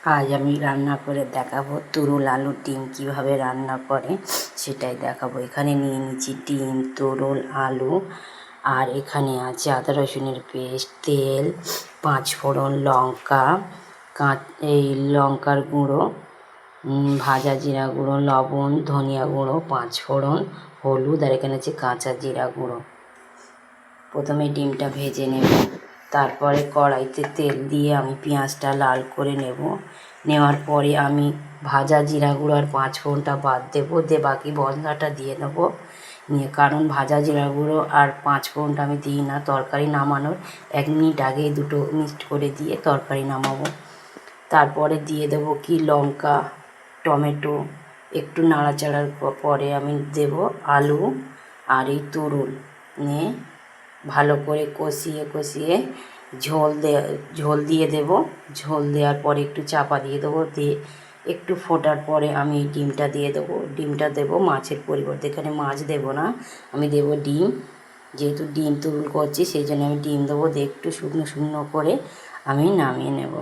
আজ আমি রান্না করে দেখাবো তরুল আলুর ডিম কীভাবে রান্না করে সেটাই দেখাবো। এখানে নিয়ে নিচ্ছি ডিম, তরুল, আলু, আর এখানে আছে আদা রসুনের পেস্ট, তেল, 5 ফোড়ন, লঙ্কা, এই লঙ্কার গুঁড়ো, ভাজা জিরা গুঁড়ো, লবণ, ধনিয়া গুঁড়ো, 5 ফোড়ন, হলুদ, আর এখানে আছে কাঁচা জিরা গুঁড়ো। প্রথমে ডিমটা ভেজে নেব, তারপরে কড়াইতে তেল দিয়ে আমি পেঁয়াজটা লাল করে নেওয়ার পরে আমি ভাজা জিরা গুঁড়ো আর 5 ফোড়নটা বাদ দেবো, দিয়ে বাকি মশলাটা দিয়ে নেবো। কারণ ভাজা জিরা গুঁড়ো আর 5 ফোড়নটা আমি দিই না, তরকারি নামানোর 1 মিনিট আগে দুটো মিক্সড করে দিয়ে তরকারি নামাবো। তারপরে দিয়ে দেবো লঙ্কা, টমেটো, একটু নাড়াচাড়ার পরে আমি দেব আলু আর এই তরুল নিয়ে ভালো করে কষিয়ে ঝোল দিয়ে দেব। ঝোল দেওয়ার পরে একটু চাপা দিয়ে দেবো, দিয়ে একটু ফোটার পরে আমি ডিমটা দিয়ে দেবো। ডিমটা দেবো মাছের পরিবর্তে, এখানে মাছ দেবো না, আমি দেবো ডিম। যেহেতু ডিম তরুল করছি সেই জন্য আমি ডিম দেবো, দিয়ে একটু শুকনো করে আমি নামিয়ে নেব।